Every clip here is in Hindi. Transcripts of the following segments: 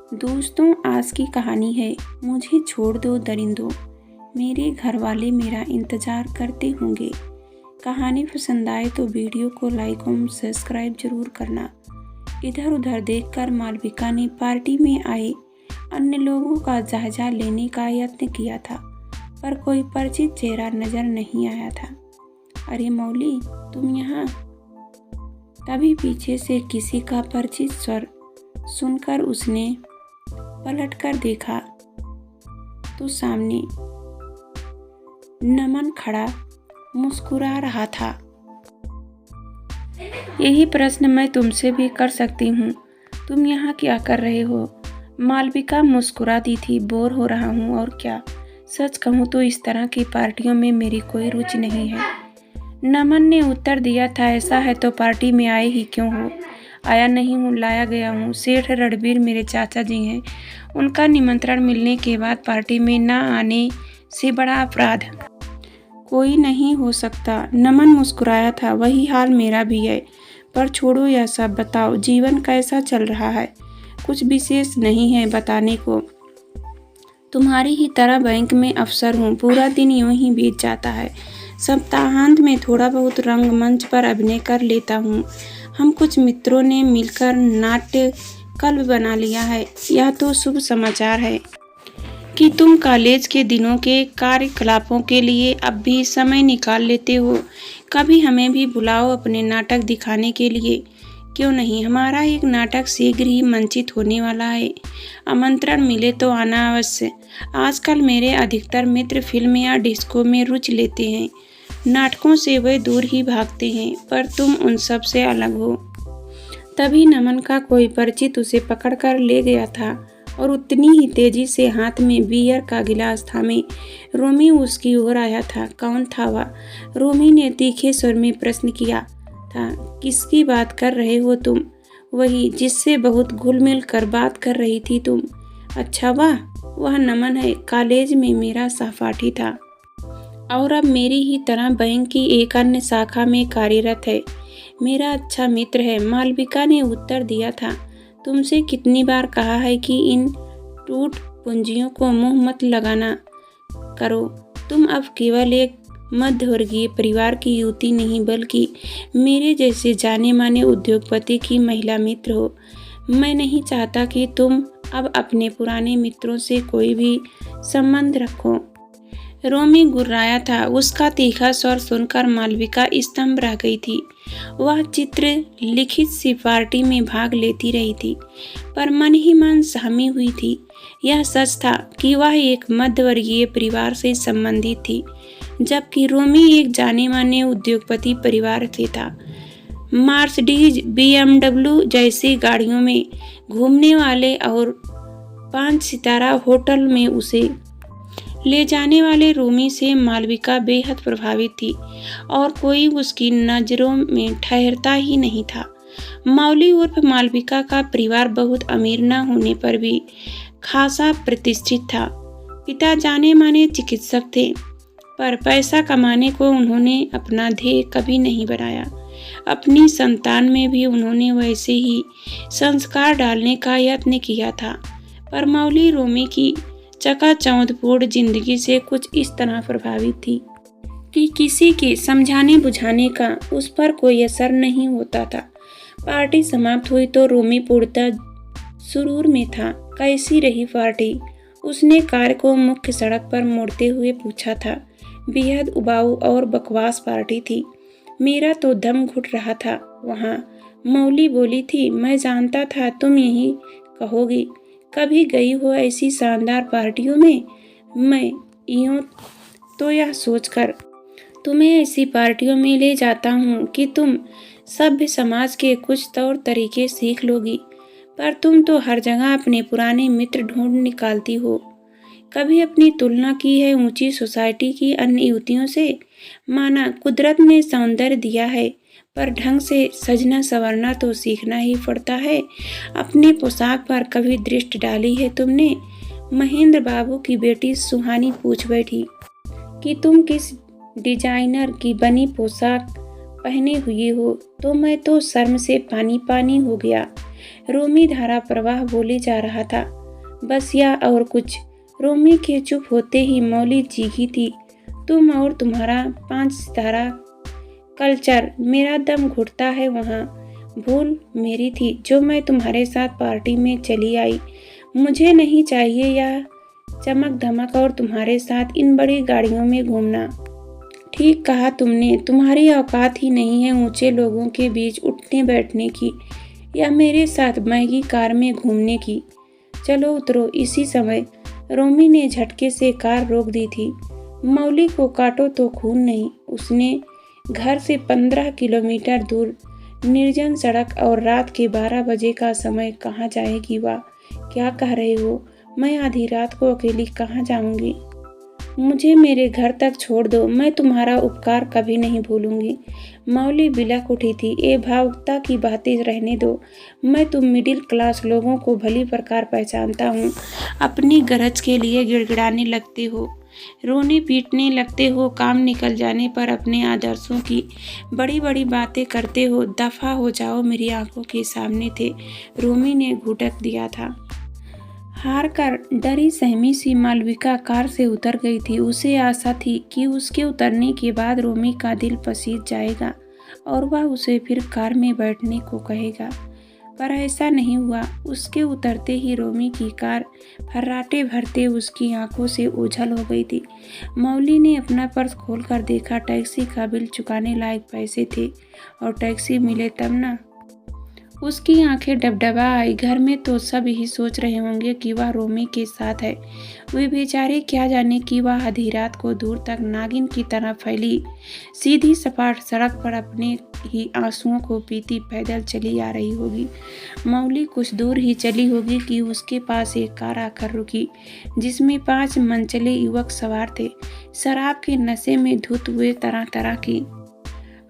दोस्तों, आज की कहानी है मुझे छोड़ दो दरिंदों। मेरे घर वाले मेरा इंतज़ार करते होंगे। कहानी पसंद आए तो वीडियो को लाइक और सब्सक्राइब जरूर करना। इधर उधर देखकर मालविका ने पार्टी में आए अन्य लोगों का जायजा लेने का यत्न किया था, पर कोई परिचित चेहरा नजर नहीं आया था। अरे मौली, तुम यहाँ? तभी पीछे से किसी का परिचित स्वर सुनकर उसने पलटकर देखा तो सामने नमन खड़ा मुस्कुरा रहा था। यही प्रश्न मैं तुमसे भी कर सकती हूँ, तुम यहाँ क्या कर रहे हो? मालविका मुस्कुराती थी। बोर हो रहा हूँ और क्या। सच कहूँ तो इस तरह की पार्टियों में मेरी कोई रुचि नहीं है। नमन ने उत्तर दिया था। ऐसा है तो पार्टी में आए ही क्यों हो? आया नहीं हूँ, लाया गया हूँ। सेठ रणबीर मेरे चाचा जी हैं। उनका निमंत्रण मिलने के बाद पार्टी में न आने से बड़ा अपराध कोई नहीं हो सकता। नमन मुस्कुराया था। वही हाल मेरा भी है। पर छोड़ो यह सब, बताओ जीवन कैसा चल रहा है? कुछ विशेष नहीं है बताने को। तुम्हारी ही तरह बैंक में अफसर हूँ। पूरा दिन यूं ही बीत जाता है। सप्ताहांत में थोड़ा बहुत रंगमंच पर अभिनय कर लेता हूँ। हम कुछ मित्रों ने मिलकर नाट्य क्लब बना लिया है। यह तो शुभ समाचार है कि तुम कॉलेज के दिनों के कार्यकलापों के लिए अब भी समय निकाल लेते हो। कभी हमें भी बुलाओ अपने नाटक दिखाने के लिए। क्यों नहीं, हमारा एक नाटक शीघ्र ही मंचित होने वाला है। आमंत्रण मिले तो आना अवश्य। आजकल मेरे अधिकतर मित्र फिल्म या डिस्को में रुचि लेते हैं। नाटकों से वे दूर ही भागते हैं, पर तुम उन सब से अलग हो। तभी नमन का कोई परिचित उसे पकड़कर ले गया था और उतनी ही तेजी से हाथ में बियर का गिलास थामे रोमी उसकी ओर आया था। कौन था वह? रोमी ने तीखे स्वर में प्रश्न किया था। किसकी बात कर रहे हो तुम? वही जिससे बहुत घुल मिल कर बात कर रही थी तुम। अच्छा, वह नमन है। कॉलेज में मेरा सहपाठी था और अब मेरी ही तरह बैंक की एक अन्य शाखा में कार्यरत है। मेरा अच्छा मित्र है। मालविका ने उत्तर दिया था। तुमसे कितनी बार कहा है कि इन टूट पूंजियों को मुंह मत लगाना करो। तुम अब केवल एक मध्यवर्गीय परिवार की युवती नहीं, बल्कि मेरे जैसे जाने माने उद्योगपति की महिला मित्र हो। मैं नहीं चाहता कि तुम अब अपने पुराने मित्रों से कोई भी संबंध रखो। रोमी गुर्राया था। उसका तीखा स्वर सुनकर मालविका स्तंभ रह गई थी। वह चित्र लिखित सी पार्टी में भाग लेती रही थी, पर मन ही मन सहमी हुई थी। यह सच था कि वह एक मध्यवर्गीय परिवार से संबंधित थी, जबकि रोमी एक जाने माने उद्योगपति परिवार से था। मर्सिडीज, BMW जैसी गाड़ियों में घूमने वाले और 5 सितारा होटल में उसे ले जाने वाले रोमी से मालविका बेहद प्रभावित थी और कोई उसकी नजरों में ठहरता ही नहीं था। मौली उर्फ मालविका का परिवार बहुत अमीर न होने पर भी खासा प्रतिष्ठित था। पिता जाने माने चिकित्सक थे, पर पैसा कमाने को उन्होंने अपना ध्येय कभी नहीं बनाया। अपनी संतान में भी उन्होंने वैसे ही संस्कार डालने का यत्न किया था, पर मौली रोमी की चकाचौंधपूर्ण जिंदगी से कुछ इस तरह प्रभावित थी कि किसी के समझाने बुझाने का उस पर कोई असर नहीं होता था। पार्टी समाप्त हुई तो रोमी पूर्णतः सुरूर में था। कैसी रही पार्टी? उसने कार को मुख्य सड़क पर मोड़ते हुए पूछा था। बेहद उबाऊ और बकवास पार्टी थी। मेरा तो दम घुट रहा था वहाँ। मौली बोली थी। मैं जानता था तुम यही कहोगी। कभी गई हो ऐसी शानदार पार्टियों में? मैं यूं तो यह सोचकर तुम्हें ऐसी पार्टियों में ले जाता हूँ कि तुम सभ्य समाज के कुछ तौर तरीके सीख लोगी, पर तुम तो हर जगह अपने पुराने मित्र ढूंढ निकालती हो। कभी अपनी तुलना की है ऊंची सोसाइटी की अन्य युवतियों से? माना कुदरत ने सौंदर्य दिया है, पर ढंग से सजना संवरना तो सीखना ही पड़ता है। अपनी पोशाक पर कभी दृष्टि डाली है तुमने? महेंद्र बाबू की बेटी सुहानी पूछ बैठी कि तुम किस डिजाइनर की बनी पोशाक पहने हुए हो, तो मैं तो शर्म से पानी पानी हो गया। रोमी धारा प्रवाह बोले जा रहा था, बस या और कुछ। रोमी के चुप होते ही मौली चीखी थी, तुम और तुम्हारा 5 सितारा कल्चर, मेरा दम घुटता है वहाँ। भूल मेरी थी जो मैं तुम्हारे साथ पार्टी में चली आई। मुझे नहीं चाहिए यह चमक धमक और तुम्हारे साथ इन बड़ी गाड़ियों में घूमना। ठीक कहा तुमने, तुम्हारी औकात ही नहीं है ऊंचे लोगों के बीच उठने बैठने की या मेरे साथ महंगी कार में घूमने की। चलो उतरो इसी समय। रोमी ने झटके से कार रोक दी थी। मौली को काटो तो खून नहीं। उसने घर से 15 किलोमीटर दूर निर्जन सड़क और रात के 12 बजे का समय कहाँ जाएगी वह? क्या कह रहे हो? मैं आधी रात को अकेली कहाँ जाऊंगी? मुझे मेरे घर तक छोड़ दो, मैं तुम्हारा उपकार कभी नहीं भूलूंगी। मौली बिलख उठी थी, ए भावुकता की बातें रहने दो। मैं तुम मिडिल क्लास लोगों को भली प्रकार पहचानता हूँ। अपनी गरज के लिए गिड़गिड़ाने लगते हो, रोने पीटने लगते हो, काम निकल जाने पर अपने आदर्शों की बड़ी बड़ी बातें करते हो। दफा हो जाओ, मेरी आंखों के सामने थे। रोमी ने घुटक दिया था। हार कर डरी सहमी सी मालविका कार से उतर गई थी। उसे आशा थी कि उसके उतरने के बाद रोमी का दिल पसीज जाएगा और वह उसे फिर कार में बैठने को कहेगा, पर ऐसा नहीं हुआ। उसके उतरते ही रोमी की कार फर्राटे भरते उसकी आंखों से ओझल हो गई थी। मौली ने अपना पर्स खोलकर देखा, टैक्सी का बिल चुकाने लायक पैसे थे और टैक्सी मिले तब ना। उसकी आंखें डबडबा आई। घर में तो सब यही सोच रहे होंगे कि वह रोमी के साथ है। वे बेचारे क्या जाने कि वह आधी रात को दूर तक नागिन की तरह फैली सीधी सपाट सड़क पर अपने ही आंसुओं को पीती पैदल चली आ रही होगी। मौली कुछ दूर ही चली होगी कि उसके पास एक कार आकर रुकी, जिसमें 5 मनचले युवक सवार थे। शराब के नशे में धुत हुए तरह तरह की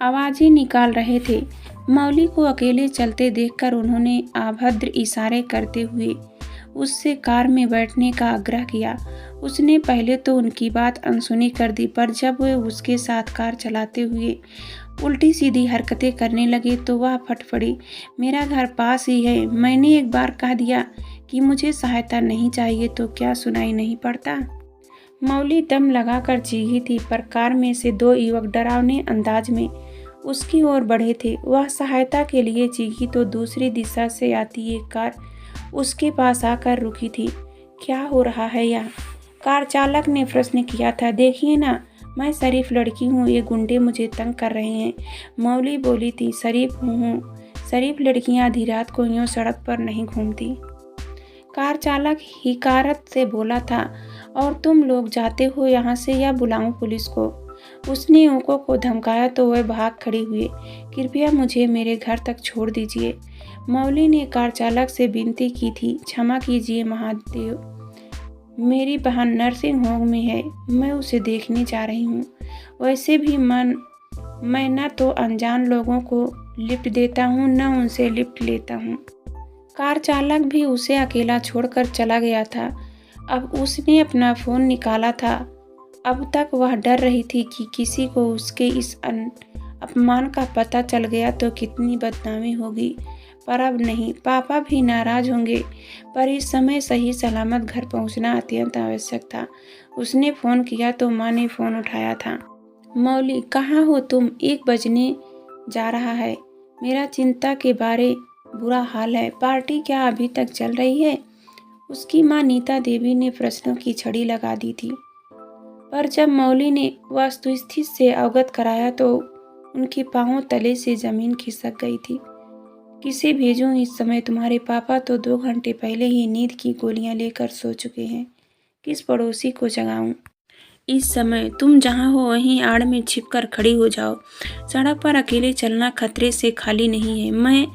आवाजें निकाल रहे थे। मौली को अकेले चलते देखकर उन्होंने अभद्र इशारे करते हुए उससे कार में बैठने का आग्रह किया। उसने पहले तो उनकी बात अनसुनी कर दी, पर जब वे उसके साथ कार चलाते हुए उल्टी सीधी हरकतें करने लगे तो वह फट पड़ी। मेरा घर पास ही है, मैंने एक बार कह दिया कि मुझे सहायता नहीं चाहिए तो क्या सुनाई नहीं पड़ता? मौली दम लगाकर चीखी थी, पर कार में से 2 युवक डरावने अंदाज में उसकी ओर बढ़े थे। वह सहायता के लिए चीखी तो दूसरी दिशा से आती एक कार उसके पास आकर रुकी थी। क्या हो रहा है यहाँ? कार चालक ने प्रश्न किया था। देखिए ना, मैं शरीफ लड़की हूँ, ये गुंडे मुझे तंग कर रहे हैं। मौली बोली थी, शरीफ हूँ। शरीफ लड़कियाँ आधी रात को यूँ सड़क पर नहीं घूमती। कार चालक हिकारत से बोला था, और तुम लोग जाते हो यहाँ से या बुलाऊं पुलिस को? उसने ओको को धमकाया तो वह भाग खड़ी हुई। कृपया मुझे मेरे घर तक छोड़ दीजिए। मौली ने कार चालक से विनती की थी, क्षमा कीजिए महादेव, मेरी बहन नर्सिंग होम में है, मैं उसे देखने जा रही हूँ। वैसे भी मैं न तो अनजान लोगों को लिफ्ट देता हूँ न उनसे लिफ्ट लेता हूँ। कार चालक भी उसे अकेला छोड़कर चला गया था। अब उसने अपना फ़ोन निकाला था। अब तक वह डर रही थी कि किसी को उसके इस अपमान का पता चल गया तो कितनी बदनामी होगी, पर अब नहीं। पापा भी नाराज होंगे, पर इस समय सही सलामत घर पहुंचना अत्यंत आवश्यक था। उसने फ़ोन किया तो माँ ने फ़ोन उठाया था। मौली, कहाँ हो तुम? 1 बजने जा रहा है। मेरा चिंता के बारे बुरा हाल है। पार्टी क्या अभी तक चल रही है? उसकी माँ नीता देवी ने प्रश्नों की छड़ी लगा दी थी, पर जब मौली ने वस्तुस्थिति से अवगत कराया तो उनके पांवों तले से जमीन खिसक गई थी। किसे भेजूं इस समय? तुम्हारे पापा तो 2 घंटे पहले ही नींद की गोलियां लेकर सो चुके हैं। किस पड़ोसी को जगाऊं? इस समय तुम जहां हो वहीं आड़ में छिपकर खड़ी हो जाओ। सड़क पर अकेले चलना खतरे से खाली नहीं है। मैं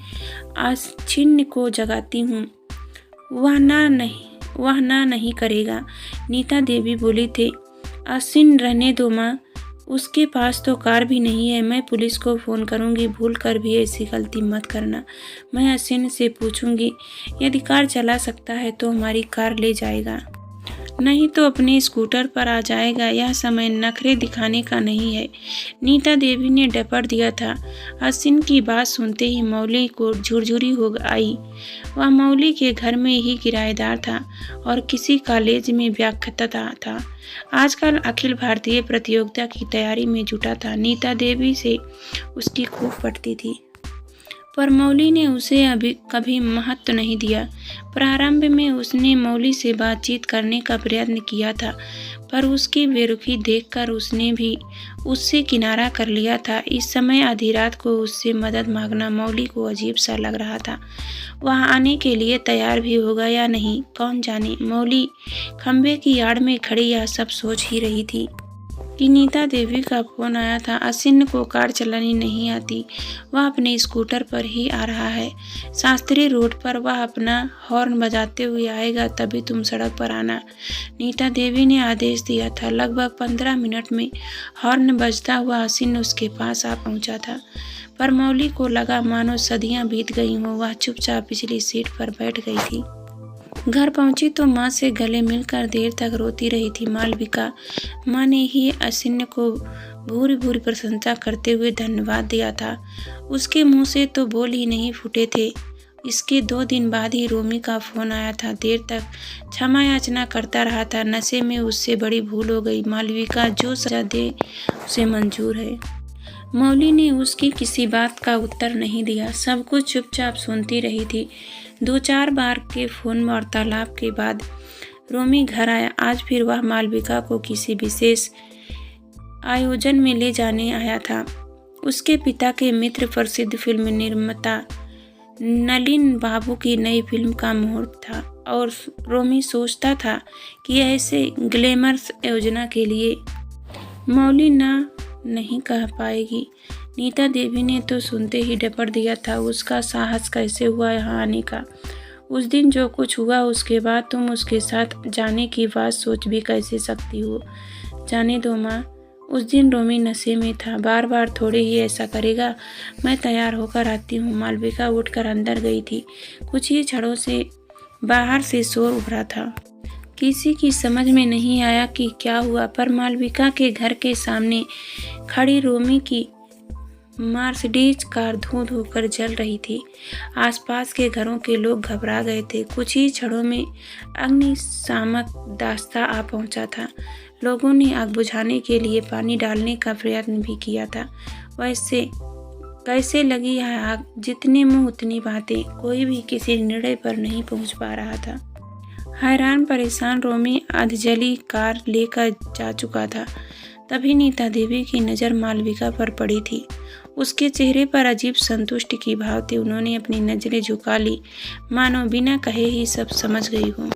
आश्चिन्य को जगाती हूँ, वह ना नहीं करेगा। नीता देवी बोली थे। आश्चिन्य रहने दो माँ, उसके पास तो कार भी नहीं है। मैं पुलिस को फ़ोन करूँगी, भूल कर भी ऐसी गलती मत करना। मैं आश्चिन्य से पूछूंगी, यदि कार चला सकता है तो हमारी कार ले जाएगा। नहीं तो अपने स्कूटर पर आ जाएगा। यह समय नखरे दिखाने का नहीं है। नीता देवी ने डपट दिया था। असिन की बात सुनते ही मौली को झुरझुरी हो आई। वह मौली के घर में ही किराएदार था और किसी कॉलेज में व्याख्याता था। आजकल अखिल भारतीय प्रतियोगिता की तैयारी में जुटा था। नीता देवी से उसकी खूब पटती थी, पर मौली ने उसे अभी कभी महत्व नहीं दिया। प्रारंभ में उसने मौली से बातचीत करने का प्रयत्न किया था, पर उसकी बेरुखी देखकर उसने भी उससे किनारा कर लिया था। इस समय आधी रात को उससे मदद मांगना मौली को अजीब सा लग रहा था। वह आने के लिए तैयार भी होगा या नहीं, कौन जाने। मौली खंबे की आड़ में खड़ी यह सब सोच ही रही थी कि नीता देवी का फोन आया था। असिन को कार चलानी नहीं आती। वह अपने स्कूटर पर ही आ रहा है। शास्त्री रोड पर वह अपना हॉर्न बजाते हुए आएगा, तभी तुम सड़क पर आना, नीता देवी ने आदेश दिया था। लगभग 15 मिनट में हॉर्न बजता हुआ असिन उसके पास आ पहुंचा था, पर मौली को लगा मानो सदियां बीत गई हों। वह चुपचाप पिछली सीट पर बैठ गई थी। घर पहुंची तो माँ से गले मिलकर देर तक रोती रही थी मालविका। माँ ने ही असिन को भूरी भूरी प्रशंसा करते हुए धन्यवाद दिया था। उसके मुंह से तो बोल ही नहीं फूटे थे। इसके 2 दिन बाद ही रोमी का फोन आया था। देर तक क्षमा याचना करता रहा था। नशे में उससे बड़ी भूल हो गई। मालविका जो सजा दे उसे मंजूर है। मौली ने उसकी किसी बात का उत्तर नहीं दिया। सब कुछ चुपचाप सुनती रही थी। 2-4 बार के फोन वार्तालाप के बाद रोमी घर आया। आज फिर वह मालविका को किसी विशेष आयोजन में ले जाने आया था। उसके पिता के मित्र प्रसिद्ध फिल्म निर्माता नलिन बाबू की नई फिल्म का मुहूर्त था और रोमी सोचता था कि ऐसे ग्लैमरस योजना के लिए मौली नहीं कह पाएगी। नीता देवी ने तो सुनते ही डपट दिया था। उसका साहस कैसे हुआ यहाँ आने का? उस दिन जो कुछ हुआ उसके बाद तुम उसके साथ जाने की बात सोच भी कैसे सकती हो? जाने दो माँ, उस दिन रोमी नशे में था। बार बार थोड़े ही ऐसा करेगा। मैं तैयार होकर आती हूँ। मालविका उठकर अंदर गई थी। कुछ ही क्षणों से बाहर से शोर उभरा था। किसी की समझ में नहीं आया कि क्या हुआ, पर मालविका के घर के सामने खड़ी रोमी की मर्सिडीज कार धूं धूं कर जल रही थी। आसपास के घरों के लोग घबरा गए थे। कुछ ही क्षणों में अग्निशामक दस्ता आ पहुंचा था। लोगों ने आग बुझाने के लिए पानी डालने का प्रयत्न भी किया था। वैसे कैसे लगी यह आग? जितने मुंह उतनी बातें। कोई भी किसी निर्णय पर नहीं पहुंच पा रहा था। हैरान परेशान रोमी अधजली कार लेकर जा चुका था। तभी नीता देवी की नज़र मालविका पर पड़ी थी। उसके चेहरे पर अजीब संतुष्टि की भाव थी। उन्होंने अपनी नजरें झुका ली, मानो बिना कहे ही सब समझ गई हो।